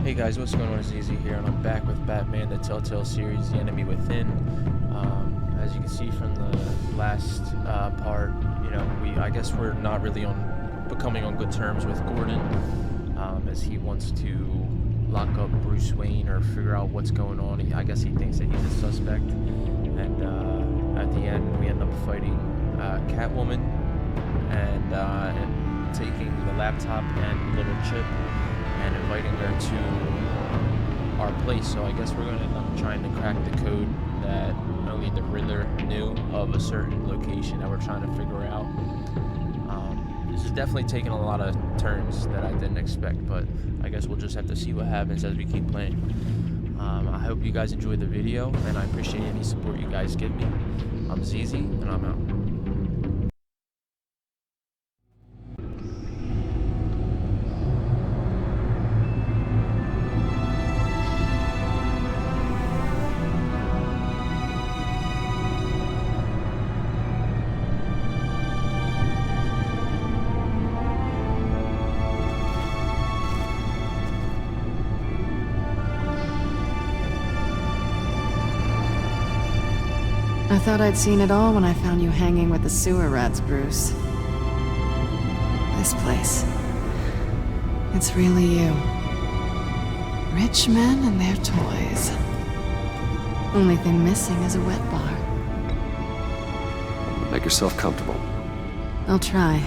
Hey guys, what's going on? It's Easy here, and I'm back with Batman, the Telltale series, The Enemy Within. As you can see from the last part, I guess we're not really becoming on good terms with Gordon, as he wants to lock up Bruce Wayne or figure out what's going on. I guess he thinks that he's a suspect, and at the end we end up fighting Catwoman and taking the laptop and little chip and inviting her to our place. So I guess we're going to end up trying to crack the code that only the Riddler knew of a certain location that we're trying to figure out. This is definitely taking a lot of turns that I didn't expect, but I guess we'll just have to see what happens as we keep playing. I hope you guys enjoyed the video, and I appreciate any support you guys give me. I'm ZZ, and I'm out. I thought I'd seen it all when I found you hanging with the sewer rats, Bruce. This place. It's really you. Rich men and their toys. Only thing missing is a wet bar. Make yourself comfortable. I'll try.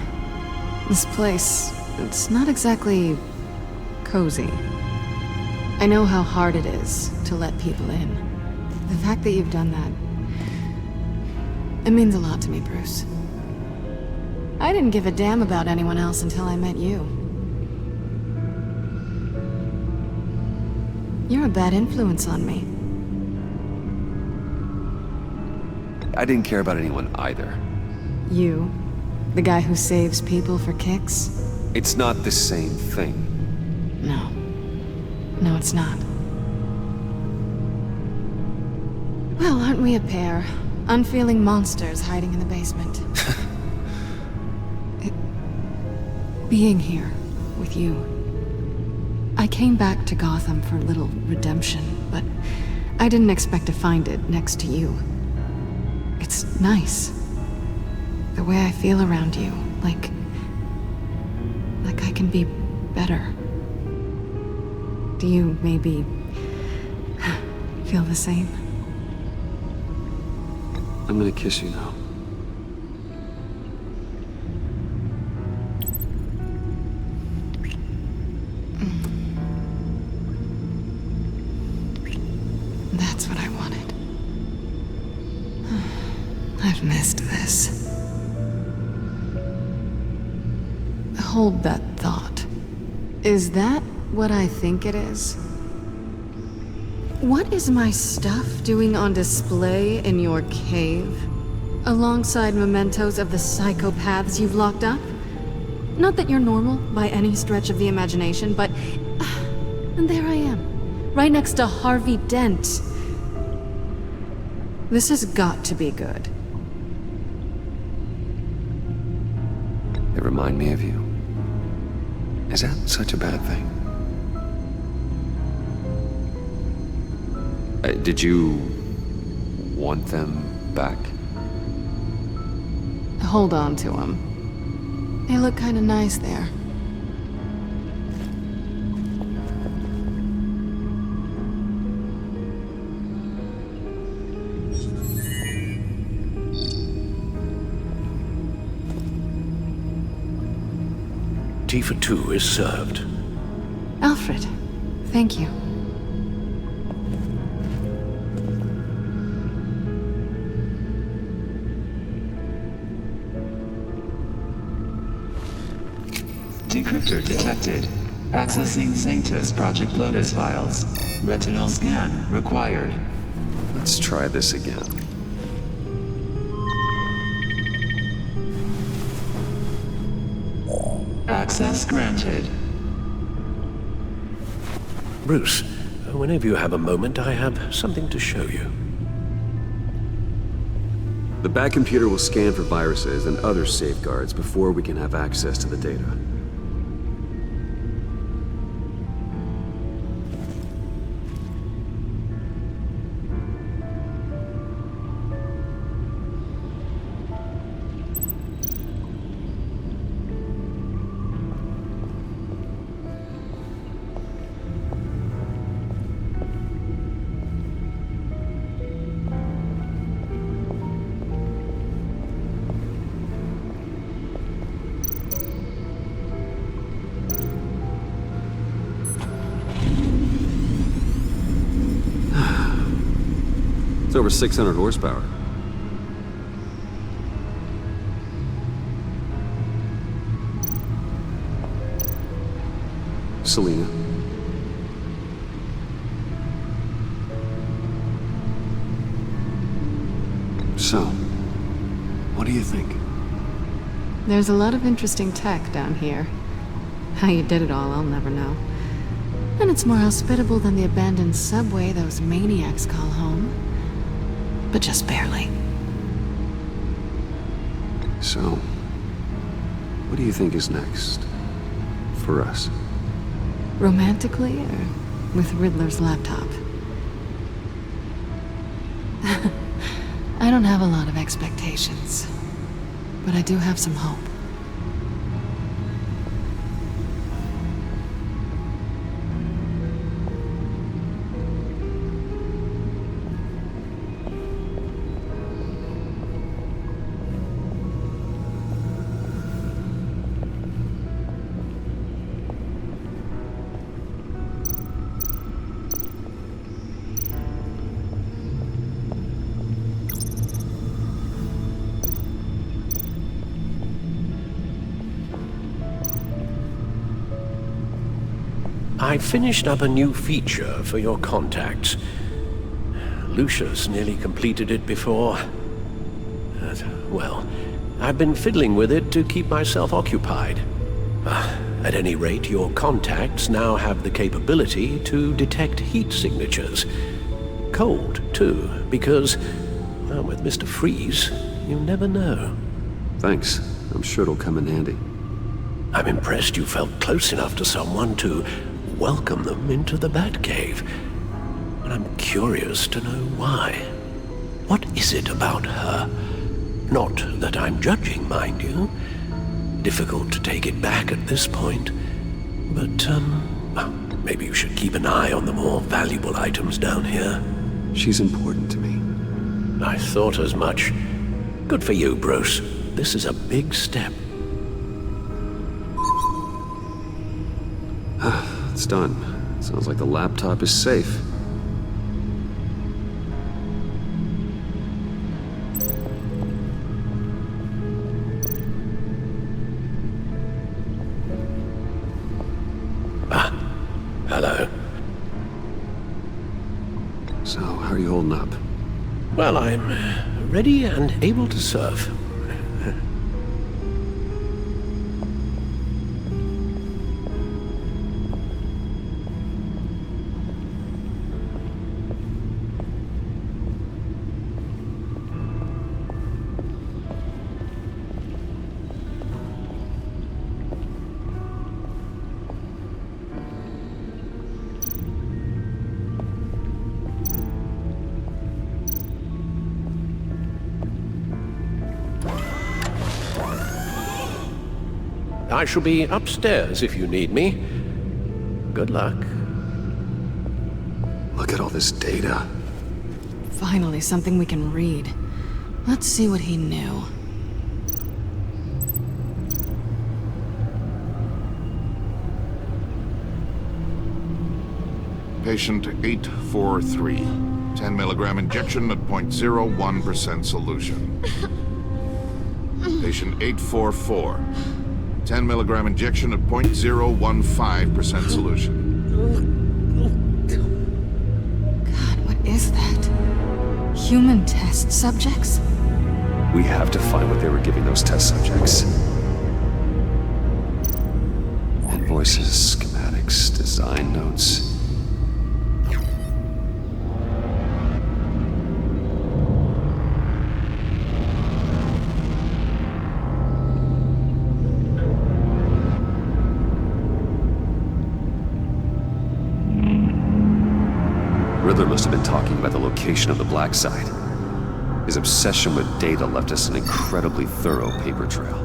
This place, it's not exactly cozy. I know how hard it is to let people in. The fact that you've done that, it means a lot to me, Bruce. I didn't give a damn about anyone else until I met you. You're a bad influence on me. I didn't care about anyone either. You? The guy who saves people for kicks? It's not the same thing. No. No, it's not. Well, aren't we a pair? Unfeeling monsters hiding in the basement. Being here with you. I came back to Gotham for a little redemption, but I didn't expect to find it next to you. It's nice. The way I feel around you, like I can be better. Do you maybe feel the same? I'm gonna kiss you now. That's what I wanted. I've missed this. Hold that thought. Is that what I think it is? What is my stuff doing on display in your cave? Alongside mementos of the psychopaths you've locked up? Not that you're normal by any stretch of the imagination, but... and there I am, right next to Harvey Dent. This has got to be good. They remind me of you. Is that such a bad thing? Did you want them back? Hold on to them. They look kind of nice there. Tea for two is served. Alfred, thank you. Decryptor detected. Accessing Sanctus Project Lotus files. Retinal scan required. Let's try this again. Access granted. Bruce, whenever you have a moment, I have something to show you. The Bat computer will scan for viruses and other safeguards before we can have access to the data. over 600 horsepower. Selena. So, what do you think? There's a lot of interesting tech down here. How you did it all, I'll never know. And it's more hospitable than the abandoned subway those maniacs call home. But just barely. So, what do you think is next? For us? Romantically, or with Riddler's laptop? I don't have a lot of expectations. But I do have some hope. I finished up a new feature for your contacts. Lucius nearly completed it before. Well, I've been fiddling with it to keep myself occupied. At any rate, your contacts now have the capability to detect heat signatures. Cold, too, because, well, with Mr. Freeze, you never know. Thanks. I'm sure it'll come in handy. I'm impressed you felt close enough to someone to welcome them into the Batcave. And I'm curious to know why. What is it about her? Not that I'm judging, mind you. Difficult to take it back at this point. But, well, maybe you should keep an eye on the more valuable items down here. She's important to me. I thought as much. Good for you, Bruce. This is a big step. It's done. Sounds like the laptop is safe. Hello. So, how are you holding up? Well, I'm ready and able to serve. I shall be upstairs if you need me. Good luck. Look at all this data. Finally, something we can read. Let's see what he knew. Patient 843. 10 milligram injection at 0.01% solution. Patient 844. 10 milligram injection at 0.015% solution. God, what is that? Human test subjects? We have to find what they were giving those test subjects. Invoices, schematics, design notes. Riddler must have been talking about the location of the black site. His obsession with data left us an incredibly thorough paper trail.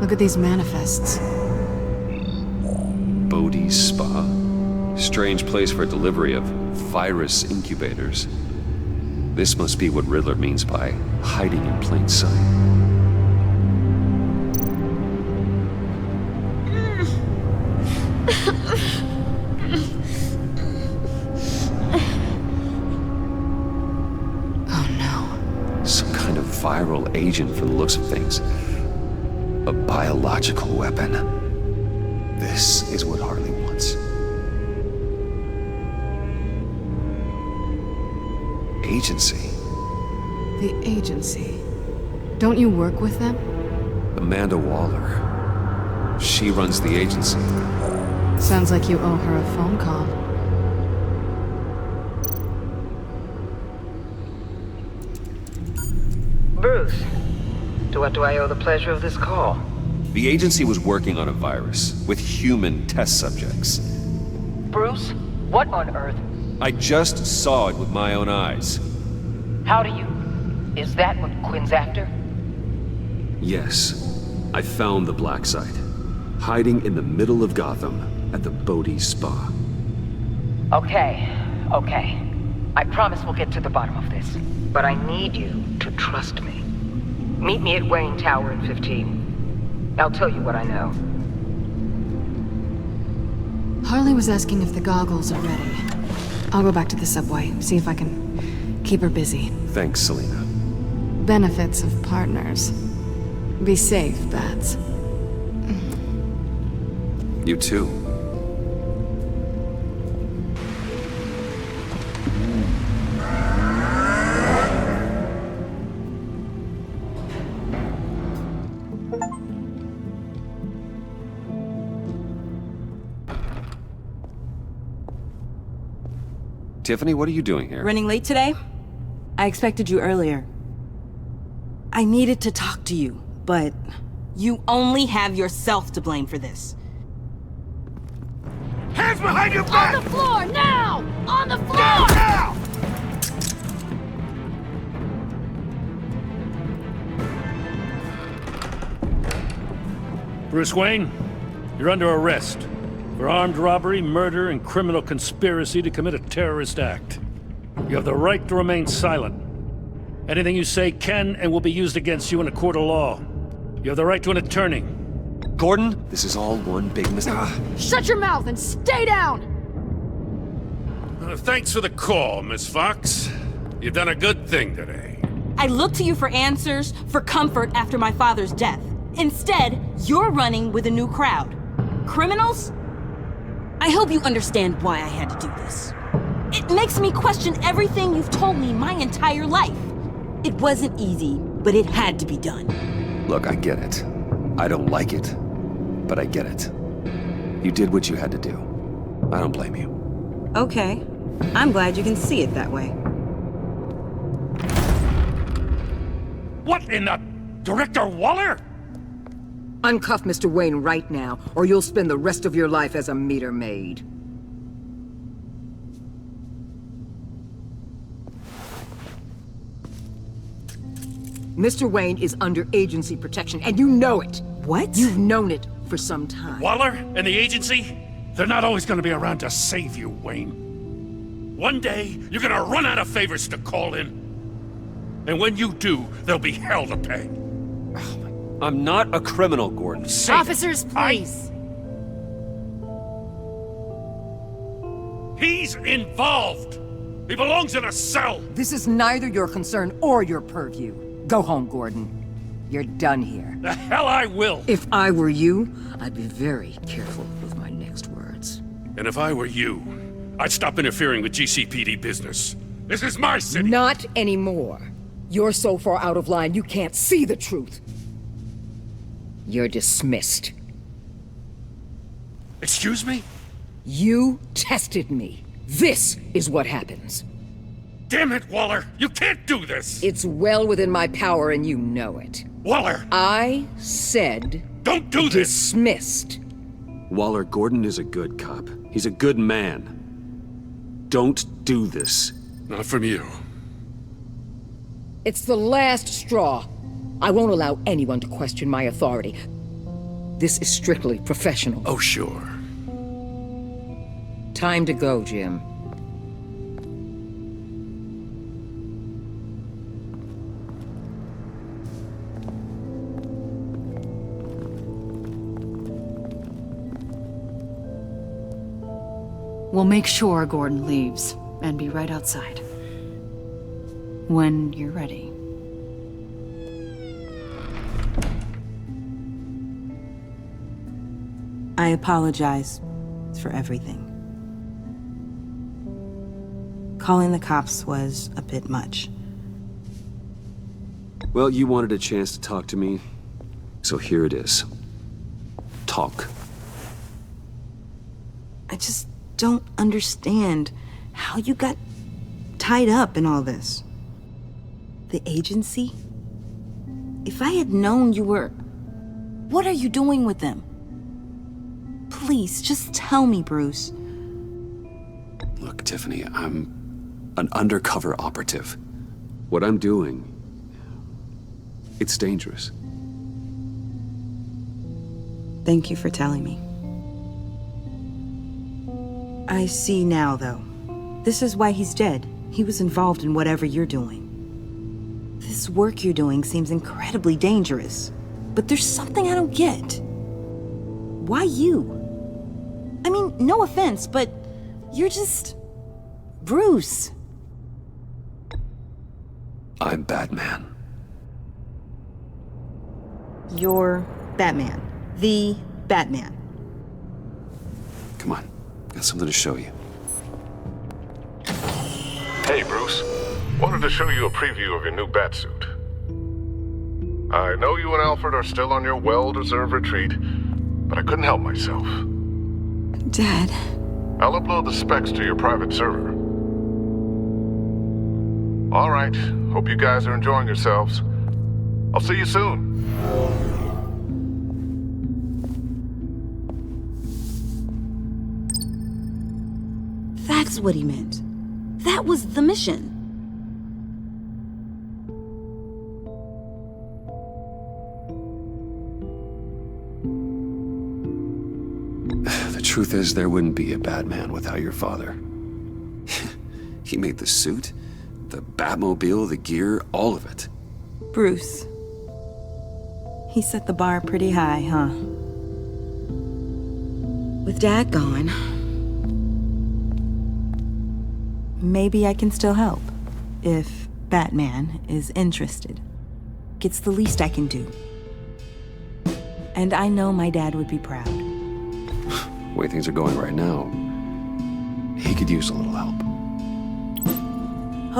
Look at these manifests. Bodhi's Spa? Strange place for delivery of virus incubators. This must be what Riddler means by hiding in plain sight. viral agent from the looks of things. A biological weapon. This is what Harley wants. Agency. The agency. Don't you work with them? Amanda Waller. She runs the agency. Sounds like you owe her a phone call. Bruce, to what do I owe the pleasure of this call? The agency was working on a virus with human test subjects. Bruce, what on earth? I just saw it with my own eyes. How do you? Is that what Quinn's after? Yes, I found the black site, hiding in the middle of Gotham at the Bodhi Spa. Okay. I promise we'll get to the bottom of this. But I need you to trust me. Meet me at Wayne Tower in 15. I'll tell you what I know. Harley was asking if the goggles are ready. I'll go back to the subway, see if I can keep her busy. Thanks, Selena. Benefits of partners. Be safe, Bats. You too. Tiffany, what are you doing here? Running late today? I expected you earlier. I needed to talk to you, but you only have yourself to blame for this. Hands behind your back! On the floor, now! On the floor! Now! Bruce Wayne, you're under arrest for armed robbery, murder, and criminal conspiracy to commit a terrorist act. You have the right to remain silent. Anything you say can and will be used against you in a court of law. You have the right to an attorney. Gordon, this is all one big mistake. Shut your mouth and stay down! Thanks for the call, Miss Fox. You've done a good thing today. I looked to you for answers, for comfort after my father's death. Instead, you're running with a new crowd. Criminals? I hope you understand why I had to do this. It makes me question everything you've told me my entire life. It wasn't easy, but it had to be done. Look, I get it. I don't like it, but I get it. You did what you had to do. I don't blame you. Okay. I'm glad you can see it that way. What in the... Director Waller? Uncuff Mr. Wayne right now, or you'll spend the rest of your life as a meter maid. Mr. Wayne is under agency protection, and you know it. What? You've known it for some time. Waller and the agency? They're not always gonna be around to save you, Wayne. One day, you're gonna run out of favors to call in. And when you do, there'll be hell to pay. I'm not a criminal, Gordon. Officers, please. He's involved. He belongs in a cell. This is neither your concern or your purview. Go home, Gordon. You're done here. The hell I will. If I were you, I'd be very careful with my next words. And if I were you, I'd stop interfering with GCPD business. This is my city. Not anymore. You're so far out of line you can't see the truth. You're dismissed. Excuse me? You tested me. This is what happens. Damn it, Waller! You can't do this! It's well within my power and you know it. Waller! I said... Don't do this! Dismissed. Waller, Gordon is a good cop. He's a good man. Don't do this. Not from you. It's the last straw. I won't allow anyone to question my authority. This is strictly professional. Oh, sure. Time to go, Jim. We'll make sure Gordon leaves, and be right outside. When you're ready. I apologize for everything. Calling the cops was a bit much. Well, you wanted a chance to talk to me, so here it is. Talk. I just don't understand how you got tied up in all this. The agency? If I had known you were... What are you doing with them? Please, just tell me, Bruce. Look, Tiffany, I'm an undercover operative. What I'm doing, it's dangerous. Thank you for telling me. I see now, though. This is why he's dead. He was involved in whatever you're doing. This work you're doing seems incredibly dangerous. But there's something I don't get. Why you? I mean, no offense, but you're just... Bruce. I'm Batman. You're Batman. The Batman. Come on, got something to show you. Hey, Bruce. Wanted to show you a preview of your new Batsuit. I know you and Alfred are still on your well-deserved retreat, but I couldn't help myself. Dad. I'll upload the specs to your private server. All right. Hope you guys are enjoying yourselves. I'll see you soon. That's what he meant. That was the mission. The truth is, there wouldn't be a Batman without your father. He made the suit, the Batmobile, the gear, all of it. Bruce. He set the bar pretty high, huh? With Dad gone, maybe I can still help. If Batman is interested. It's the least I can do. And I know my dad would be proud. The way things are going right now, he could use a little help.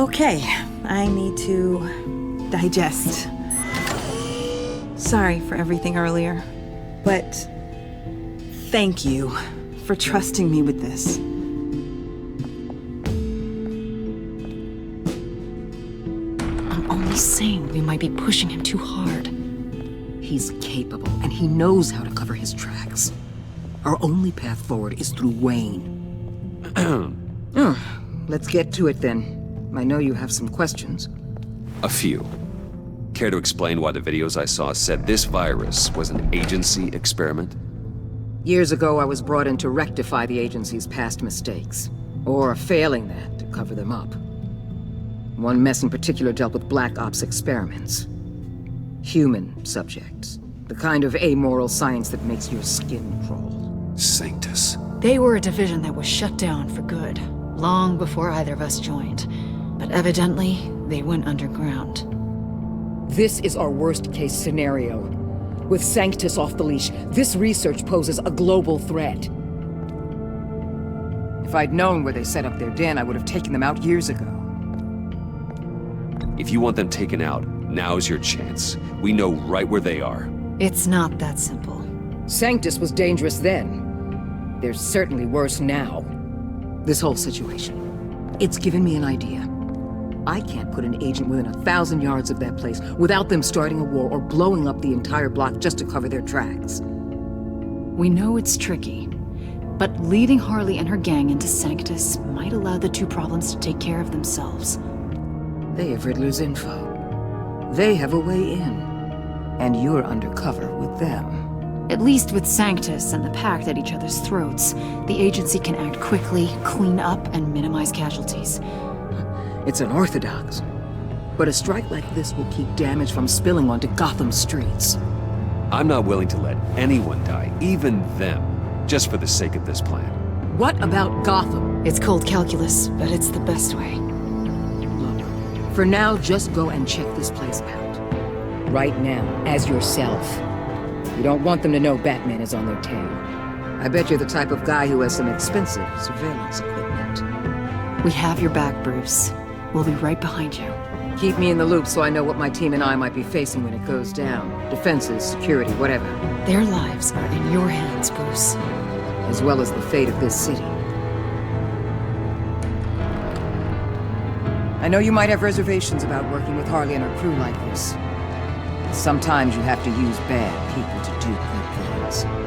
Okay, I need to digest. Sorry for everything earlier, but thank you for trusting me with this. I'm only saying we might be pushing him too hard. He's capable, and he knows how to cover his tracks. Our only path forward is through Wayne. Let's get to it then. I know you have some questions. A few. Care to explain why the videos I saw said this virus was an agency experiment? Years ago, I was brought in to rectify the agency's past mistakes. Or failing that, to cover them up. One mess in particular dealt with Black Ops experiments. Human subjects. The kind of amoral science that makes your skin crawl. Sanctus. They were a division that was shut down for good, long before either of us joined. But evidently, they went underground. This is our worst-case scenario. With Sanctus off the leash, this research poses a global threat. If I'd known where they set up their den, I would have taken them out years ago. If you want them taken out, now's your chance. We know right where they are. It's not that simple. Sanctus was dangerous then. They're certainly worse now. This whole situation, it's given me an idea. I can't put an agent within 1,000 yards of that place without them starting a war or blowing up the entire block just to cover their tracks. We know it's tricky, but leading Harley and her gang into Sanctus might allow the two problems to take care of themselves. They have Riddler's info. They have a way in. And you're undercover with them. At least with Sanctus and the Pact at each other's throats, the agency can act quickly, clean up, and minimize casualties. It's unorthodox. But a strike like this will keep damage from spilling onto Gotham streets. I'm not willing to let anyone die, even them, just for the sake of this plan. What about Gotham? It's cold calculus, but it's the best way. Look, for now, just go and check this place out. Right now, as yourself. You don't want them to know Batman is on their tail. I bet you're the type of guy who has some expensive surveillance equipment. We have your back, Bruce. We'll be right behind you. Keep me in the loop so I know what my team and I might be facing when it goes down. Defenses, security, whatever. Their lives are in your hands, Bruce. As well as the fate of this city. I know you might have reservations about working with Harley and her crew like this. Sometimes you have to use bad people to do good things.